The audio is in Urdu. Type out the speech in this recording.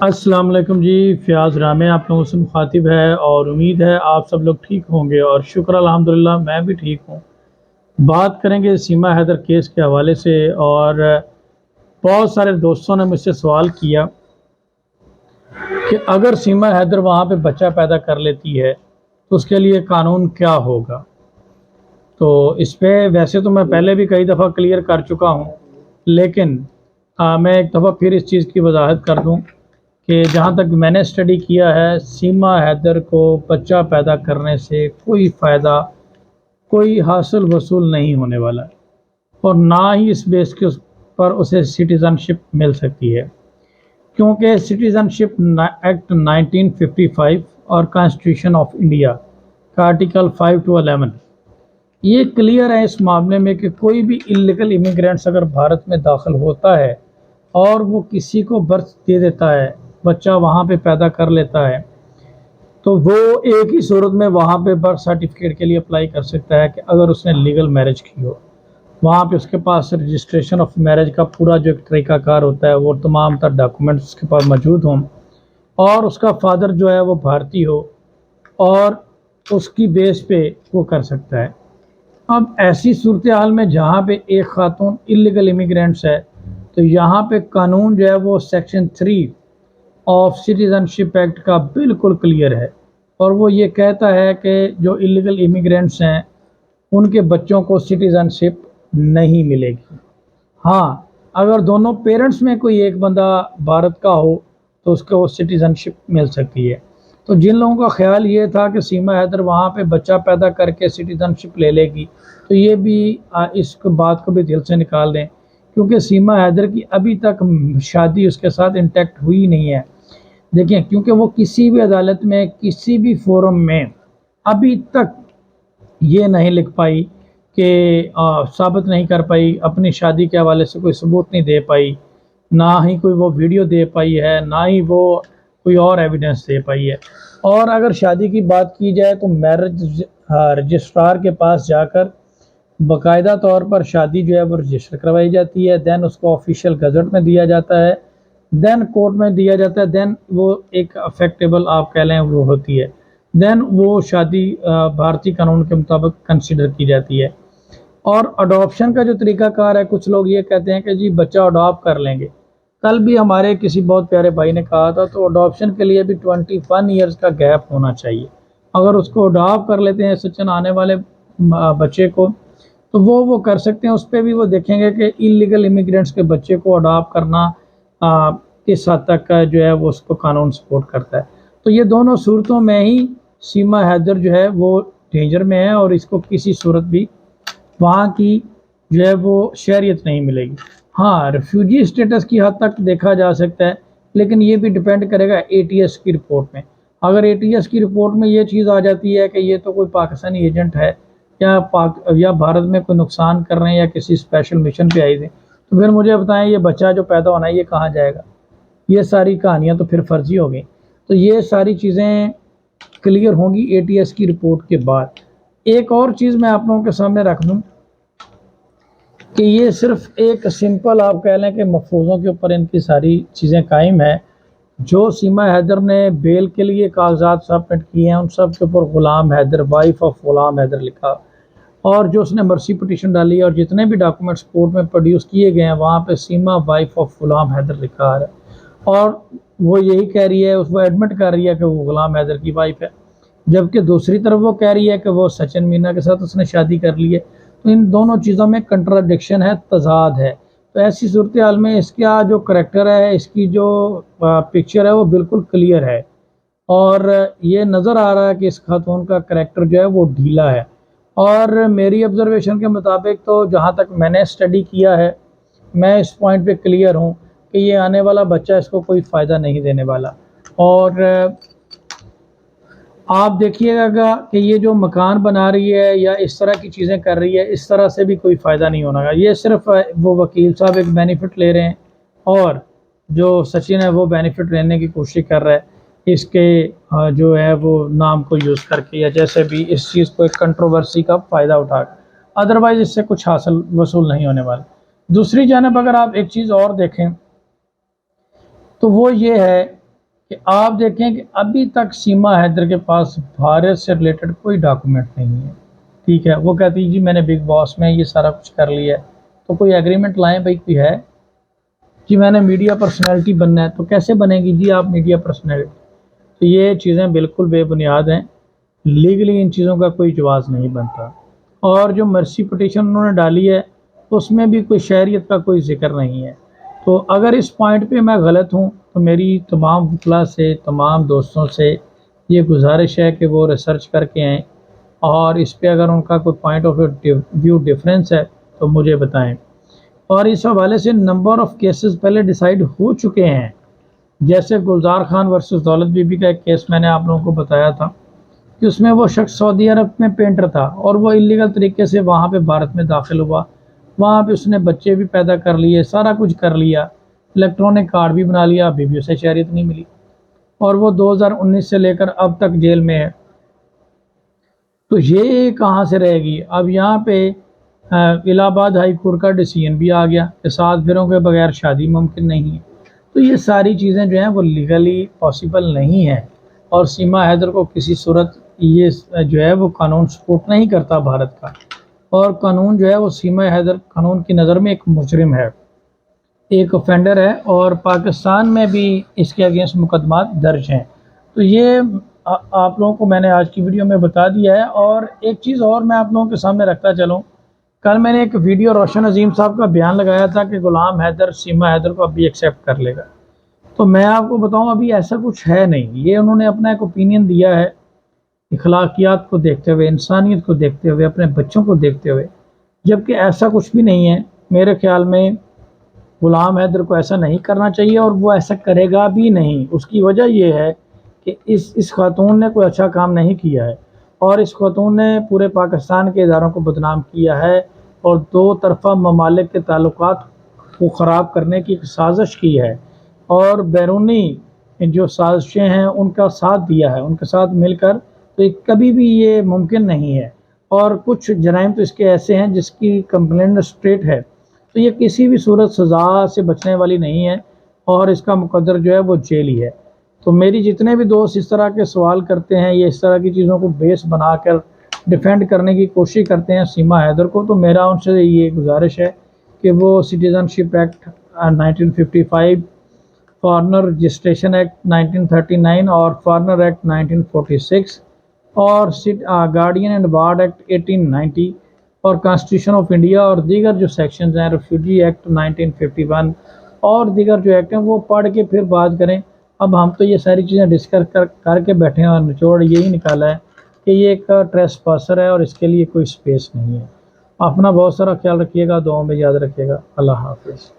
السلام علیکم جی، فیاض رامے آپ لوگوں سے مخاطب ہے اور امید ہے آپ سب لوگ ٹھیک ہوں گے اور شکر الحمدللہ میں بھی ٹھیک ہوں۔ بات کریں گے سیما حیدر کیس کے حوالے سے، اور بہت سارے دوستوں نے مجھ سے سوال کیا کہ اگر سیما حیدر وہاں پہ بچہ پیدا کر لیتی ہے تو اس کے لیے قانون کیا ہوگا۔ تو اس پہ ویسے تو میں پہلے بھی کئی دفعہ کلیئر کر چکا ہوں، لیکن میں ایک دفعہ پھر اس چیز کی وضاحت کر دوں کہ جہاں تک میں نے اسٹڈی کیا ہے، سیما حیدر کو بچہ پیدا کرنے سے کوئی فائدہ، کوئی حاصل وصول نہیں ہونے والا ہے، اور نہ ہی اس بیس کے پر اسے سٹیزن شپ مل سکتی ہے، کیونکہ سٹیزن شپ ایکٹ 1955 اور کانسٹیٹیوشن آف انڈیا کا آرٹیکل 5 to 11 یہ کلیئر ہے اس معاملے میں کہ کوئی بھی انلیگل امیگرینٹس اگر بھارت میں داخل ہوتا ہے اور وہ کسی کو برتھ دے دیتا ہے، بچہ وہاں پہ پیدا کر لیتا ہے، تو وہ ایک ہی صورت میں وہاں پہ برتھ سرٹیفکیٹ کے لیے اپلائی کر سکتا ہے کہ اگر اس نے لیگل میرج کی ہو، وہاں پہ اس کے پاس رجسٹریشن آف میرج کا پورا جو طریقہ کار ہوتا ہے، وہ تمام تر ڈاکومنٹس اس کے پاس موجود ہوں، اور اس کا فادر جو ہے وہ بھارتی ہو، اور اس کی بیس پہ وہ کر سکتا ہے۔ اب ایسی صورتحال میں جہاں پہ ایک خاتون انلیگل امیگرینٹس ہے، تو یہاں پہ قانون جو ہے وہ section 3 of citizen ship act کا بالکل کلیئر ہے، اور وہ یہ کہتا ہے کہ جو انلیگل امیگرینٹس ہیں ان کے بچوں کو سٹیزن شپ نہیں ملے گی۔ ہاں، اگر دونوں پیرنٹس میں کوئی ایک بندہ بھارت کا ہو تو اس کو سٹیزن شپ مل سکتی ہے۔ تو جن لوگوں کا خیال یہ تھا کہ سیما حیدر وہاں پہ بچہ پیدا کر کے سٹیزن شپ لے لے گی، تو یہ بھی اس بات کو بھی دل سے نکال دیں، کیونکہ سیما حیدر کی ابھی تک شادی اس کے ساتھ انٹیکٹ ہوئی نہیں ہے۔ دیکھیں، کیونکہ وہ کسی بھی عدالت میں، کسی بھی فورم میں ابھی تک یہ نہیں لکھ پائی کہ ثابت نہیں کر پائی، اپنی شادی کے حوالے سے کوئی ثبوت نہیں دے پائی، نہ ہی کوئی وہ ویڈیو دے پائی ہے، نہ ہی وہ کوئی اور ایویڈنس دے پائی ہے۔ اور اگر شادی کی بات کی جائے تو میرج رجسٹرار کے پاس جا کر باقاعدہ طور پر شادی جو ہے وہ رجسٹر کروائی جاتی ہے، دین اس کو آفیشیل گزٹ میں دیا جاتا ہے، دین کورٹ میں دیا جاتا ہے، دین وہ ایک افیکٹیبل آپ کہہ لیں وہ ہوتی ہے، دین وہ شادی بھارتی قانون کے مطابق کنسیڈر کی جاتی ہے۔ اور اڈاپشن کا جو طریقہ کار ہے، کچھ لوگ یہ کہتے ہیں کہ جی بچہ اڈاپٹ کر لیں گے۔ کل بھی ہمارے کسی بہت پیارے بھائی نے کہا تھا، تو اڈاپشن کے لیے بھی 21 ایئرز کا گیپ ہونا چاہیے۔ اگر اس کو اڈاپٹ کر لیتے ہیں سچن آنے والے بچے کو، تو وہ کر سکتے ہیں۔ اس پہ بھی وہ دیکھیں گے کہ انلیگل امیگرینٹس کے بچے کو اڈاپٹ کرنا کس حد تک جو ہے وہ اس کو قانون سپورٹ کرتا ہے۔ تو یہ دونوں صورتوں میں ہی سیما حیدر جو ہے وہ ڈینجر میں ہے، اور اس کو کسی صورت بھی وہاں کی جو ہے وہ شہریت نہیں ملے گی۔ ہاں، ریفیوجی اسٹیٹس کی حد تک دیکھا جا سکتا ہے، لیکن یہ بھی ڈیپینڈ کرے گا اے ٹی ایس کی رپورٹ میں۔ اگر اے ٹی ایس کی رپورٹ میں یہ چیز آ جاتی ہے کہ یہ تو کوئی پاکستانی ایجنٹ ہے، یا بھارت میں کوئی نقصان کر رہے ہیں، یا کسی اسپیشل مشن پہ آئی تھے، تو پھر مجھے بتائیں یہ بچہ جو پیدا ہونا ہے یہ کہاں جائے گا؟ یہ ساری کہانیاں تو پھر فرضی ہو گئی۔ تو یہ ساری چیزیں کلیئر ہوں گی اے ٹی ایس کی رپورٹ کے بعد۔ ایک اور چیز میں آپ لوگوں کے سامنے رکھ دوں کہ یہ صرف ایک سمپل آپ کہہ لیں کہ مفروضوں کے اوپر ان کی ساری چیزیں قائم ہے۔ جو سیما حیدر نے بیل کے لیے کاغذات سبمٹ کیے ہیں، ان سب کے اوپر غلام حیدر، وائف آف غلام حیدر لکھا، اور جو اس نے مرسی پٹیشن ڈالی ہے اور جتنے بھی ڈاکومنٹس کورٹ میں پروڈیوس کیے گئے ہیں، وہاں پہ سیما وائف آف غلام حیدر لکھا ہے، اور وہ یہی کہہ رہی ہے، وہ ایڈمٹ کر رہی ہے کہ وہ غلام حیدر کی وائف ہے، جبکہ دوسری طرف وہ کہہ رہی ہے کہ وہ سچن مینا کے ساتھ اس نے شادی کر لی ہے۔ تو ان دونوں چیزوں میں کنٹراڈکشن ہے، تضاد ہے۔ تو ایسی صورتحال میں اس کا جو کریکٹر ہے، اس کی جو پکچر ہے، وہ بالکل کلیئر ہے، اور یہ نظر آ رہا ہے کہ اس خاتون کا کریکٹر جو ہے وہ ڈھیلا ہے۔ اور میری آبزرویشن کے مطابق تو جہاں تک میں نے اسٹڈی کیا ہے، میں اس پوائنٹ پہ کلیئر ہوں کہ یہ آنے والا بچہ اس کو کوئی فائدہ نہیں دینے والا۔ اور آپ دیکھیے گا کہ یہ جو مکان بنا رہی ہے یا اس طرح کی چیزیں کر رہی ہے، اس طرح سے بھی کوئی فائدہ نہیں ہونا گا۔ یہ صرف وہ وکیل صاحب ایک بینیفٹ لے رہے ہیں، اور جو سچن ہے وہ بینیفٹ لینے کی کوشش کر رہا ہے اس کے جو ہے وہ نام کو یوز کر کے، یا جیسے بھی اس چیز کو ایک کنٹروورسی کا فائدہ اٹھا کر، ادروائز اس سے کچھ حاصل وصول نہیں ہونے والا۔ دوسری جانب اگر آپ ایک چیز اور دیکھیں تو وہ یہ ہے کہ آپ دیکھیں کہ ابھی تک سیما حیدر کے پاس بھارت سے ریلیٹڈ کوئی ڈاکومنٹ نہیں ہے، ٹھیک ہے۔ وہ کہتی جی میں نے بگ باس میں یہ سارا کچھ کر لیا ہے، تو کوئی ایگریمنٹ لائیں بھائی، کوئی ہے؟ جی میں نے میڈیا پرسنالٹی بننا ہے، تو کیسے بنے گی جی آپ میڈیا پرسنالٹی؟ تو یہ چیزیں بالکل بے بنیاد ہیں، لیگلی ان چیزوں کا کوئی جواز نہیں بنتا۔ اور جو مرسی پٹیشن انہوں نے ڈالی ہے اس میں بھی کوئی شہریت کا کوئی ذکر نہیں ہے۔ تو اگر اس پوائنٹ پہ میں غلط ہوں تو میری تمام وکلاء سے، تمام دوستوں سے یہ گزارش ہے کہ وہ ریسرچ کر کے آئیں، اور اس پہ اگر ان کا کوئی پوائنٹ آف ویو ڈفرینس ہے تو مجھے بتائیں۔ اور اس حوالے سے نمبر آف کیسز پہلے ڈیسائیڈ ہو چکے ہیں، جیسے گلزار خان ورسز دولت بی بی کا ایک کیس میں نے آپ لوگوں کو بتایا تھا کہ اس میں وہ شخص سعودی عرب میں پینٹر تھا اور وہ اللیگل طریقے سے وہاں پہ بھارت میں داخل ہوا، وہاں پہ اس نے بچے بھی پیدا کر لیے، سارا کچھ کر لیا، الیکٹرانک کارڈ بھی بنا لیا، ابھی بھی اسے شہریت نہیں ملی، اور وہ 2019 سے لے کر اب تک جیل میں ہے۔ تو یہ کہاں سے رہے گی؟ اب یہاں پہ الہ آباد ہائی کورٹ کا ڈیسیژن بھی آ گیا کہ 7 پھروں کے بغیر شادی ممکن نہیں ہے۔ تو یہ ساری چیزیں جو ہیں وہ لیگلی پاسبل نہیں ہیں، اور سیما حیدر کو کسی صورت یہ جو ہے وہ قانون سپورٹ نہیں کرتا بھارت کا، اور قانون جو ہے وہ سیما حیدر قانون کی نظر میں ایک مجرم ہے، ایک افینڈر ہے، اور پاکستان میں بھی اس کے اگینسٹ مقدمات درج ہیں۔ تو یہ آپ لوگوں کو میں نے آج کی ویڈیو میں بتا دیا ہے۔ اور ایک چیز اور میں آپ لوگوں کے سامنے رکھتا چلوں، کل میں نے ایک ویڈیو روشن عظیم صاحب کا بیان لگایا تھا کہ غلام حیدر سیما حیدر کو ابھی ایکسیپٹ کر لے گا، تو میں آپ کو بتاؤں ابھی ایسا کچھ ہے نہیں۔ یہ انہوں نے اپنا ایک اوپینین دیا ہے اخلاقیات کو دیکھتے ہوئے، انسانیت کو دیکھتے ہوئے، اپنے بچوں کو دیکھتے ہوئے، جبکہ ایسا کچھ بھی نہیں ہے۔ میرے خیال میں غلام حیدر کو ایسا نہیں کرنا چاہیے، اور وہ ایسا کرے گا بھی نہیں۔ اس کی وجہ یہ ہے کہ اس خاتون نے کوئی اچھا کام نہیں کیا ہے، اور اس خاتون نے پورے پاکستان کے اداروں کو بدنام کیا ہے، اور دو طرفہ ممالک کے تعلقات کو خراب کرنے کی ایک سازش کی ہے، اور بیرونی جو سازشیں ہیں ان کا ساتھ دیا ہے، ان کے ساتھ مل کر، تو کبھی بھی یہ ممکن نہیں ہے۔ اور کچھ جرائم تو اس کے ایسے ہیں جس کی کمپلین اسٹریٹ ہے، تو یہ کسی بھی صورت سزا سے بچنے والی نہیں ہے، اور اس کا مقدر جو ہے وہ جیل ہی ہے۔ تو میری جتنے بھی دوست اس طرح کے سوال کرتے ہیں، یہ اس طرح کی چیزوں کو بیس بنا کر ڈیفینڈ کرنے کی کوشش کرتے ہیں سیما حیدر کو، تو میرا ان سے یہ گزارش ہے کہ وہ سٹیزن شپ ایکٹ 1955، فارنر رجسٹریشن ایکٹ 1939 اور فارنر ایکٹ 1946، اور گارڈین اینڈ وارڈ ایکٹ 1890، اور کانسٹیٹیوشن آف انڈیا اور دیگر جو سیکشنز ہیں، ریفیوجی ایکٹ 1951 اور دیگر جو ایکٹ ہیں، وہ پڑھ کے پھر بات کریں۔ اب ہم تو یہ ساری چیزیں ڈسکس کر کے بیٹھے ہیں، اور نچوڑ یہی نکالا ہے کہ یہ ایک ٹریس پاسر ہے اور اس کے لیے کوئی سپیس نہیں ہے۔ اپنا بہت سارا خیال رکھیے گا، دعاؤں میں یاد رکھیے گا۔ اللہ حافظ۔